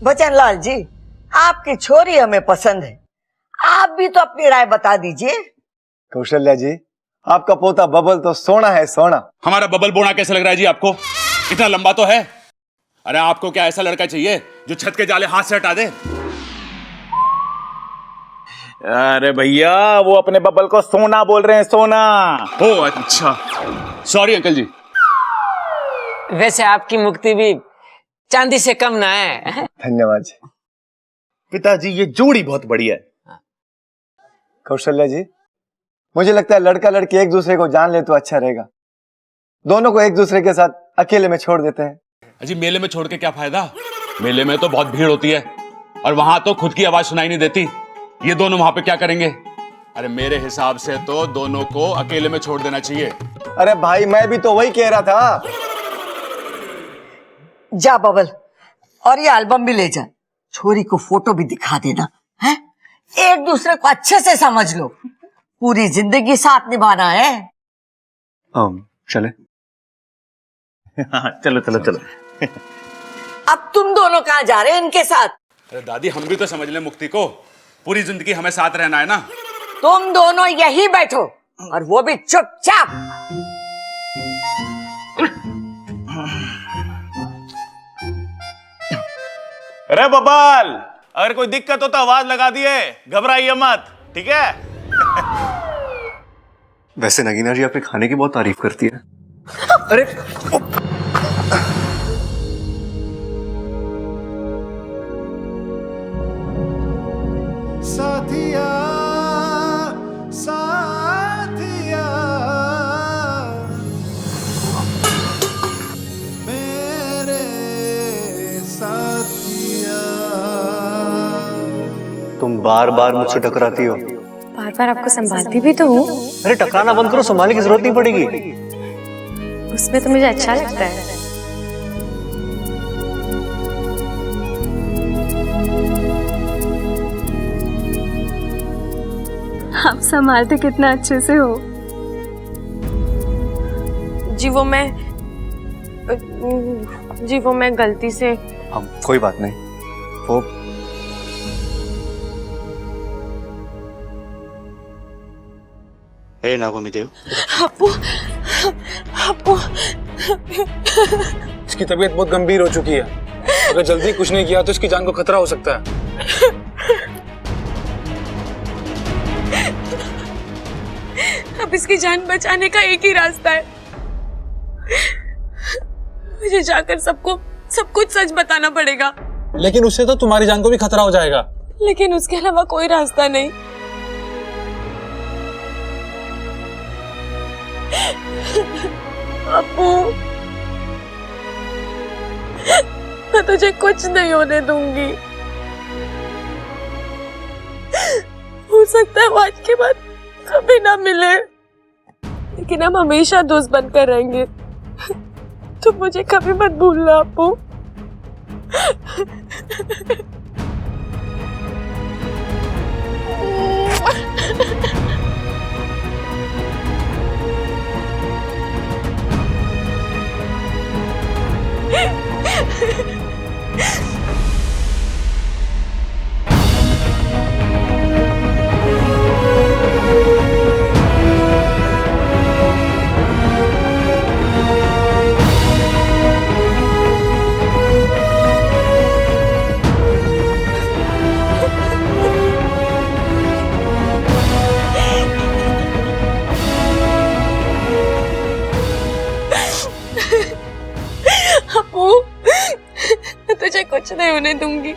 बचन लाल जी, आपकी छोरी हमें पसंद है, आप भी तो अपनी राय बता दीजिए। कौशल्या जी, आपका पोता बबल तो सोना है, सोना। हमारा बबल बोना कैसे लग रहा है जी आपको? इतना लंबा तो है। अरे आपको क्या ऐसा लड़का चाहिए जो छत के जाले हाथ से हटा दे? अरे भैया, वो अपने बबल को सोना बोल रहे हैं, सोना। ओ अच्छा, सॉरी अंकल जी। वैसे आपकी मुक्ति भी चांदी से कम ना है। धन्यवाद जी। पिताजी, ये जोड़ी बहुत बढ़िया है। कौशल्या जी, मुझे लगता है लड़का लड़की एक दूसरे को जान ले तो अच्छा रहेगा। दोनों को एक दूसरे के साथ अकेले में छोड़ देते हैं। अजी मेले में छोड़ के क्या फायदा? मेले में तो बहुत भीड़ होती है और वहां तो खुद की आवाज सुनाई नहीं देती। ये दोनों वहां पे क्या करेंगे? अरे मेरे हिसाब से तो दोनों को अकेले में छोड़ देना चाहिए। अरे भाई, मैं भी तो वही कह रहा था। जा बबल, और ये एल्बम भी ले जा, छोरी को फोटो भी दिखा देना है। एक दूसरे को अच्छे से समझ लो, पूरी जिंदगी साथ निभाना है। चले। चलो चलो चलो। अब तुम दोनों कहाँ जा रहे हैं इनके साथ? अरे दादी, हम भी तो समझ लें मुक्ति को, पूरी जिंदगी हमें साथ रहना है ना। तुम दोनों यही बैठो, और वो भी चुपचाप। अरे बबल, अगर कोई दिक्कत हो तो आवाज लगा दिए, घबराइए मत, ठीक है? वैसे नगीना जी आपके खाने की बहुत तारीफ करती है। अरे साथिया साथिया मेरे साथिया। तुम बार बार मुझसे टकराती हो। बार बार आपको संभालती भी तो हूँ। अरे टकराना बंद करो, संभालने की जरूरत नहीं पड़ेगी। उसमें तो मुझे अच्छा लगता है। आप संभालते कितना अच्छे से हो। जी वो मैं गलती से। हम कोई बात नहीं। वो हे नागोमी-देव, अप्पू, अप्पू। इसकी तबीयत बहुत गंभीर हो चुकी है। अगर जल्दी कुछ नहीं किया तो इसकी जान को खतरा हो सकता है। अब इसकी जान बचाने का एक ही रास्ता है, मुझे जाकर सबको सब कुछ सच बताना पड़ेगा। लेकिन उससे तो तुम्हारी जान को भी खतरा हो जाएगा। लेकिन उसके अलावा कोई रास्ता नहीं। अप्पू, मैं तुझे कुछ नहीं होने दूंगी। हो सकता है वो आज के बाद कभी ना मिले, लेकिन हम हमेशा दोस्त बनकर रहेंगे। तुम मुझे कभी मत भूलना अप्पू। अप्पू, मैं तुझे कुछ नहीं होने दूंगी।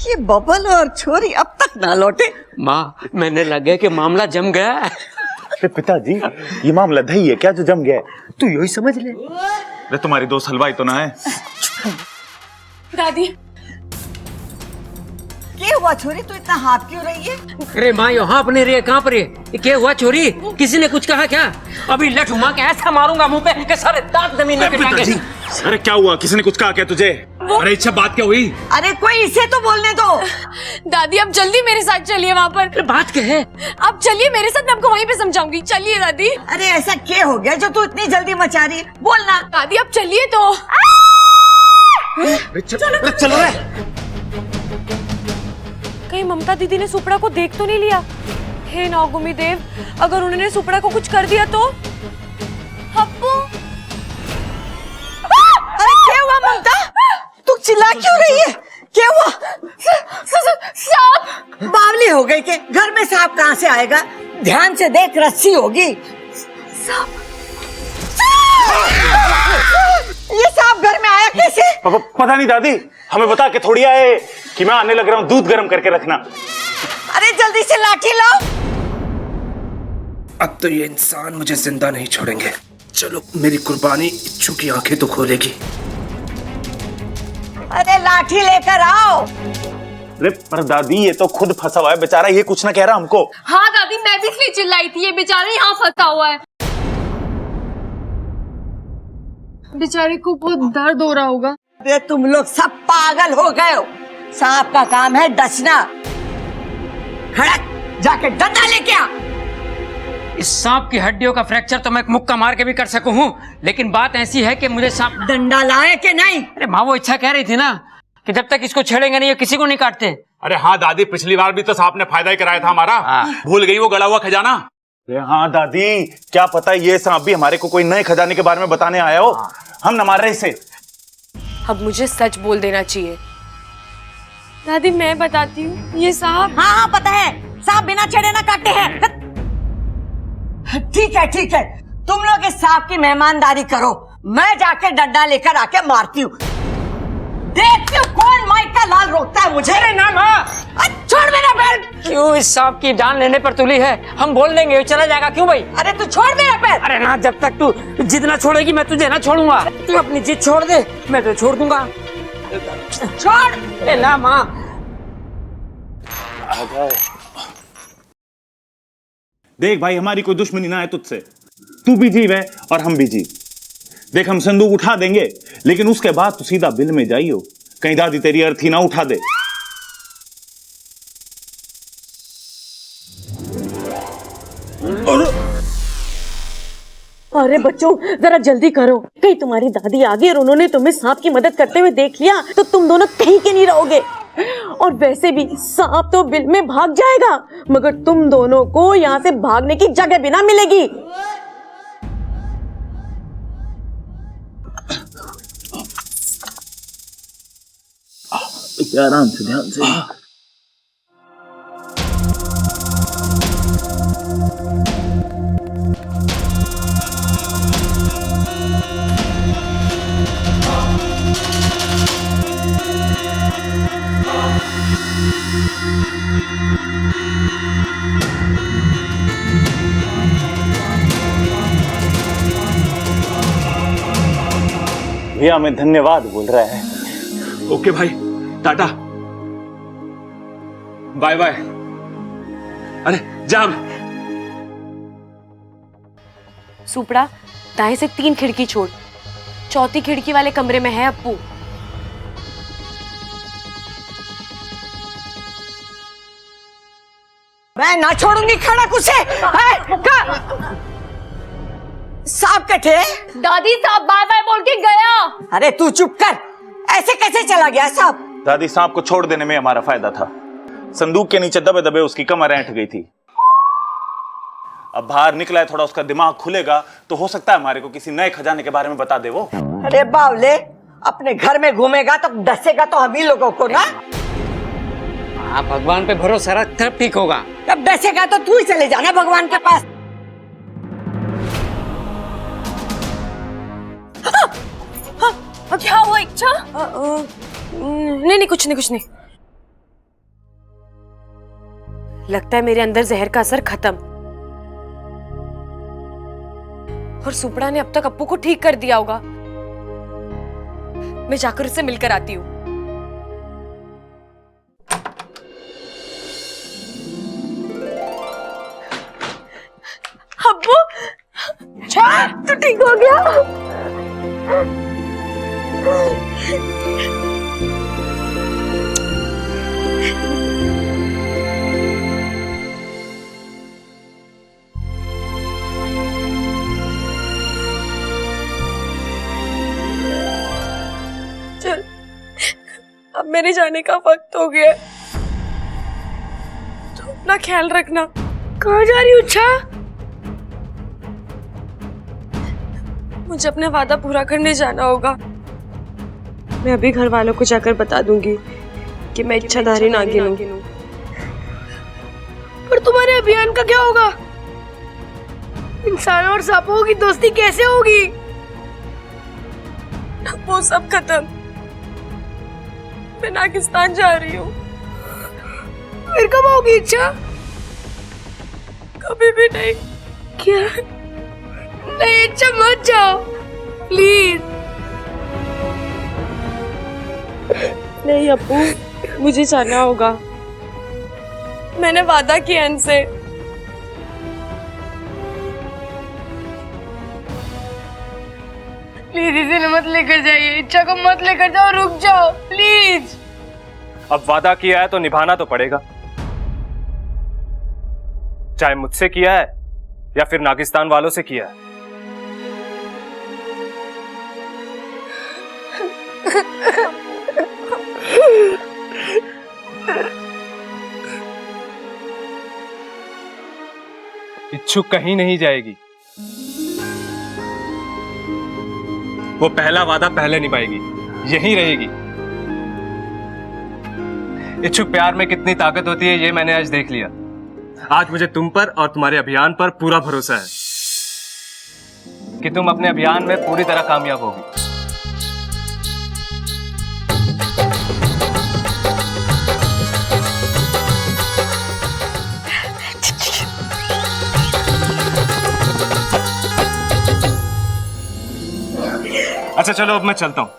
ये बबल और छोरी अब तक ना लौटे। माँ, मैंने लगे कि मामला जम गया है। अरे पिताजी, ये मामला दही है क्या जो जम गया है? तू यही समझ ले। अरे तुम्हारी दोस्त हलवाई तो ना है? दादी, क्या हुआ छोरी, तू इतना हाफ क्यों रही है? अरे माँ यहाँ अपने रे कहाँ पर है? ये क्या हुआ छोरी? किसी ने कुछ कहा क्या? अभी लठ घुमा के ऐसा मारूंगा मुंह पे कि सारे दांत जमीन में गिराएंगे। अरे क्या हुआ, किसी ने कुछ कहा क्या तुझे? अरे इच्छा बात क्या हुई? अरे कोई इसे तो बोलने दो। दादी आप जल्दी मेरे साथ चलिए वहाँ पर। अरे बात क्या है? आप चलिए मेरे साथ, मैं आपको वहीं पे समझाऊंगी। चलिए दादी। अरे ऐसा क्या हो गया जो तू इतनी जल्दी मचा रही है? बोलना। दादी आप चलिए तो। चलो रे। कहीं ममता दीदी ने सुपड़ा को देख तो नहीं लिया? हे नागुमी देव, अगर उन्होंने सुपड़ा को कुछ कर दिया तो? अप्पू, अरे क्या हुआ ममता? तू चिल्ला क्यों रही है? क्या हुआ? सांप। बावली हो गई के? घर में सांप कहाँ से आएगा? ध्यान से देख, रस्सी होगी। ये सांप घर में आया कैसे? पता नहीं दादी, हमें बता के थोड़ी आए कि मैं आने लग रहा हूँ, दूध गर्म करके रखना। अरे जल्दी से लाठी लाओ। अब तो ये इंसान मुझे जिंदा नहीं छोड़ेंगे। चलो मेरी कुर्बानी इच्छू की आंखें तो खोलेगी। अरे लाठी लेकर आओ। अरे पर दादी ये तो खुद फंसा हुआ है बेचारा, ये कुछ ना कह रहा हमको। हाँ दादी, मैं भी इसलिए चिल्लाई थी, ये बेचारा यहाँ फंसा हुआ है। बेचारे को बहुत दर्द हो रहा होगा। अरे तुम लोग सब पागल हो गए हो। सांप का काम है डसना। खड़क जाके डंडा लेके आ। इस सांप की हड्डियों का फ्रैक्चर तो मैं मुक्का मार के भी कर सकूं हूँ, लेकिन बात ऐसी है कि मुझे सांप। डंडा लाए कि नहीं? अरे माँ वो इच्छा कह रही थी ना कि जब तक इसको छेड़ेंगे नहीं ये किसी को नहीं काटते। अरे हाँ दादी, पिछली बार भी तो सांप ने फायदा ही कराया था हमारा। भूल गई वो गड़ा हुआ खजाना? अरे हाँ दादी, क्या पता ये सांप भी हमारे को कोई नए खजाने के बारे में बताने आया हो। हम न मार रहे इसे। अब मुझे सच बोल देना चाहिए। दादी मैं बताती हूँ, ये सांप। हाँ हाँ पता है, सांप बिना छेड़े ना काटते हैं। ठीक है ठीक है, तुम लोग इस सांप की मेहमानदारी करो, मैं जाके डंडा लेकर आके मारती हूँ। देखती हूँ कौन माइक का लाल रोकता है मुझे। अरे ना माँ, छोड़ मेरा पैर। क्यों इस सांप की जान लेने पर तुली है? हम बोल देंगे चला जाएगा। क्यों भाई? अरे तू छोड़ मेरा पैर। अरे ना, जब तक तू जिद ना छोड़ेगी मैं तुझे ना छोड़ूंगा। तू अपनी जिद छोड़ दे, मैं तो छोड़ दूंगा। छोड़। अरे ना माँ। देख भाई, हमारी कोई दुश्मनी ना है तुझसे। तू भी जीव है और हम भी जीव। देख हम संदूक उठा देंगे, लेकिन उसके बाद तू सीधा बिल में जाइयो, कहीं दादी तेरी अर्थी ना उठा दे। अरे बच्चों जरा जल्दी करो, कहीं तुम्हारी दादी आ गई और उन्होंने तुम्हें सांप की मदद करते हुए देख लिया तो तुम दोनों कहीं के नहीं रहोगे। और वैसे भी सांप तो बिल में भाग जाएगा, मगर तुम दोनों को यहाँ से भागने की जगह भी ना मिलेगी। आराम से, ध्यान से। भैया हमें धन्यवाद बोल रहा है। ओके भाई, टाटा, बाय बाय। अरे जा। सुपड़ा, दाएं से 3 खिड़की छोड़, चौथी खिड़की वाले कमरे में है अप्पू। मैं ना छोड़ूंगी खड़क उसे। सांप कटे। दादी साहब बाय बाय बोल के गया। अरे तू चुप कर, ऐसे कैसे चला गया सांप? दादी सांप को छोड़ देने में हमारा फायदा था। संदूक के नीचे दबे दबे उसकी कमर ऐंठ गई थी। अब बाहर निकला है, थोड़ा उसका दिमाग खुलेगा तो हो सकता है हमारे को किसी नए खजाने के बारे में बता दे वो। अरे बावले, अपने घर में घूमेगा तो डसेगा तो हम ही लोगों को ना। हाँ भगवान पे भरोसा रख, तब ठीक होगा। जब डसेगा तो तू ही चले जाना भगवान के पास। क्या हुआ इच्छा? नहीं कुछ नहीं। लगता है मेरे अंदर जहर का असर खत्म, और सुपड़ा ने अब तक अप्पू को ठीक कर दिया होगा। मैं जाकर उससे मिलकर आती हूँ। तू ठीक हो गया? चल, अब मेरे जाने का वक्त हो गया है। तो अपना ख्याल रखना। कहाँ जा रही हो? अच्छा, मुझे अपना वादा पूरा करने जाना होगा। मैं अभी घर वालों को जाकर बता दूंगी कि मैं इच्छाधारी नागिन हूँ। पर तुम्हारे अभियान का क्या होगा? इंसानों और सांपों की दोस्ती कैसे होगी? वो सब खत्म। मैं नागिस्तान जा रही हूँ। फिर कब होगी इच्छा? कभी भी नहीं। क्या? नहीं इच्छा, मत जाओ प्लीज। नहीं अप्पू, मुझे जाना होगा। मैंने वादा किया इनसे। प्लीज इसे मत लेकर जाइए। इच्छा को मत लेकर जाओ, रुक जाओ प्लीज। अब वादा किया है तो निभाना तो पड़ेगा, चाहे मुझसे किया है या फिर नागिस्तान वालों से किया है। इच्छु कहीं नहीं जाएगी। वो पहला वादा पहले निभाएगी, यहीं रहेगी। इच्छुक प्यार में कितनी ताकत होती है ये मैंने आज देख लिया। आज मुझे तुम पर और तुम्हारे अभियान पर पूरा भरोसा है कि तुम अपने अभियान में पूरी तरह कामयाब होगी। अच्छा चलो, अब मैं चलता हूँ।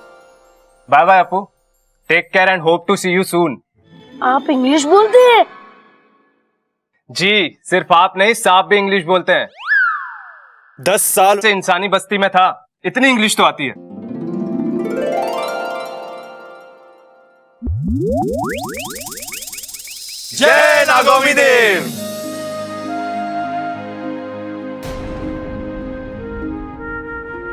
Bye bye Apu, take care and hope to see you soon. आप इंग्लिश बोलते हैं? जी, सिर्फ आप नहीं, सांप भी इंग्लिश बोलते हैं। 10 साल से इंसानी बस्ती में था, इतनी इंग्लिश तो आती है। जय नागोमी देव।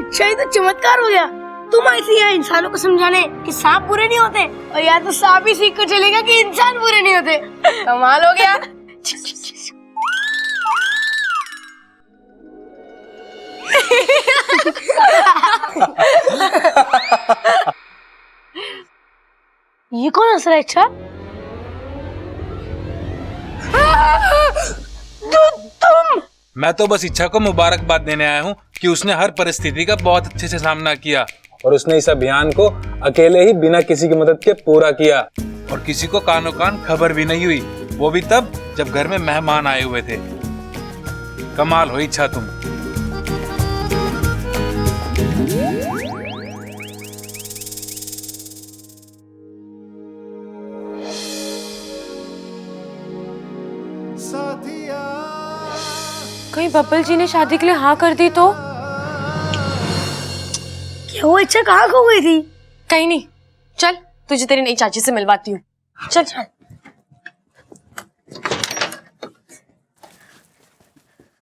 अच्छा, ये तो चमत्कार हो गया। तुम ऐसे यहाँ इंसानों को समझाने कि सांप बुरे नहीं होते, और या तो सांप ही सीख कर चलेगा कि इंसान बुरे नहीं होते। कमाल हो गया। ये कौन हंस रहा है? अच्छा, तुम? मैं तो बस इच्छा को मुबारकबाद देने आया हूँ कि उसने हर परिस्थिति का बहुत अच्छे से सामना किया और उसने इस अभियान को अकेले ही बिना किसी की मदद के पूरा किया और किसी को कानो कान खबर भी नहीं हुई, वो भी तब जब घर में मेहमान आए हुए थे। कमाल हो इच्छा तुम। कहीं बब्बल जी ने शादी के लिए हाँ कर दी तो? क्या वो इच्छा कहाँ खो गई थी? कहीं नहीं। चल, तुझे तेरी नई चाची से मिलवाती हूँ। चल चल।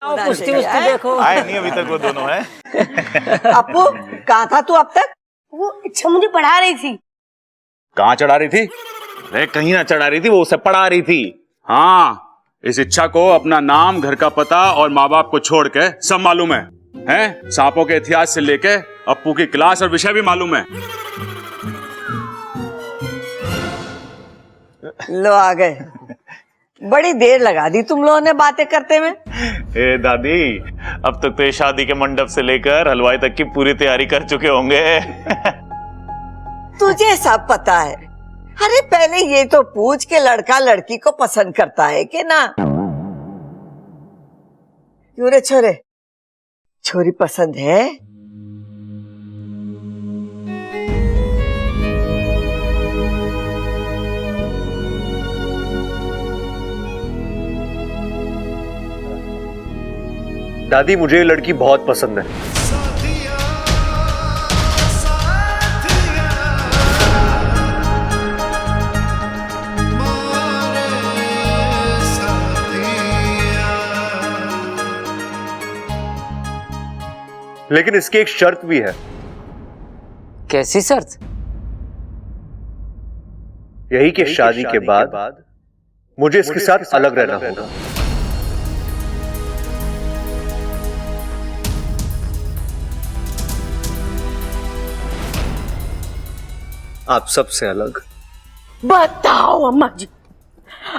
कुश्ती उश्ती देखो। आए नहीं अभी तक वो दोनों है। अपू, कहाँ था तू अब तक? वो इच्छा मुझे पढ़ा रही थी। कहाँ चढ़ा रही थी? अरे कहीं ना चढ़ा रही थी, वो उसे पढ़ा रही थी। हाँ, इस इच्छा को अपना नाम, घर का पता और माँ बाप को छोड़ के सब मालूम है, हैं? सांपों के इतिहास से लेके अप्पू की क्लास और विषय भी मालूम है। लो आ गए। बड़ी देर लगा दी तुम लोगों ने बातें करते में। ए दादी, अब तक तो ये शादी के मंडप से लेकर हलवाई तक की पूरी तैयारी कर चुके होंगे। तुझे सब पता है। अरे पहले ये तो पूछ के लड़का लड़की को पसंद करता है कि ना? क्यों रे छोरे, छोरी पसंद है? दादी मुझे ये लड़की बहुत पसंद है। साथिया साथिया मारे साथिया। लेकिन इसकी एक शर्त भी है। कैसी शर्त? यही कि शादी के बाद मुझे इसके साथ अलग रहना होगा। आप सबसे अलग। बताओ अम्मा जी,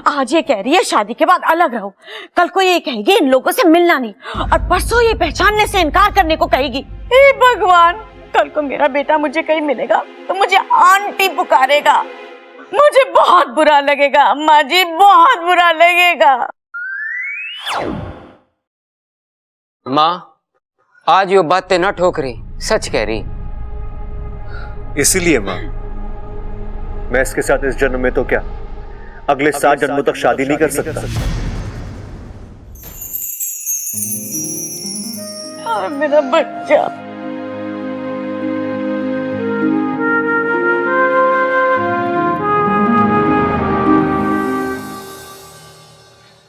आज ये कह रही है शादी के बाद अलग रहो, कल को ये कहेगी इन लोगों से मिलना नहीं, और परसों ये पहचानने से इनकार करने को कहेगी। हे भगवान, कल को मेरा बेटा मुझे कहीं मिलेगा तो मुझे आंटी पुकारेगा। मुझे बहुत बुरा लगेगा अम्मा जी, बहुत बुरा लगेगा। माँ, आज ये बातें न ठोक रही, सच कह रही। इसीलिए मां, मैं इसके साथ इस जन्म में तो क्या, अगले 7 जन्मों तक शादी नहीं कर सकता। और मेरा बच्चा।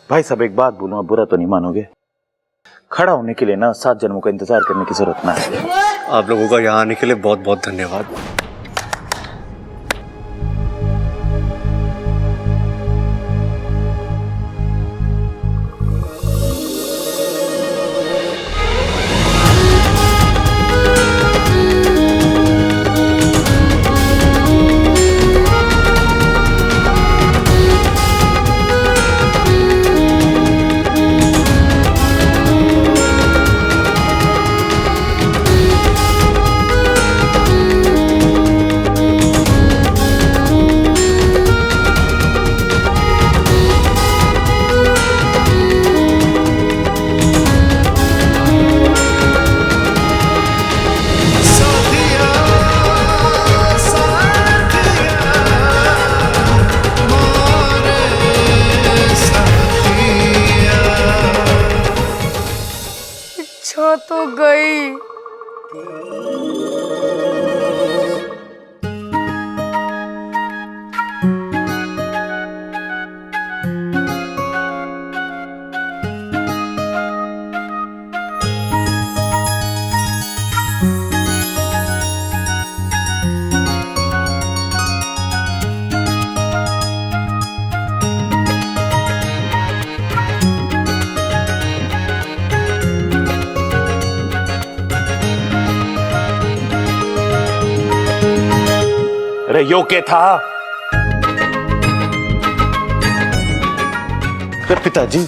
भाई साहब एक बात बोलूं, आप बुरा तो नहीं मानोगे? खड़ा होने के लिए ना 7 जन्मों का इंतजार करने की जरूरत ना है। आप लोगों का यहाँ आने के लिए बहुत बहुत धन्यवाद। तो गई। अरे यो क्या था? अरे पिताजी,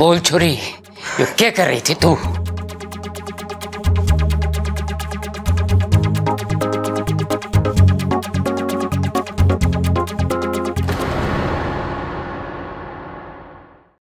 बोल छोरी, ये क्या कर रही थी तू?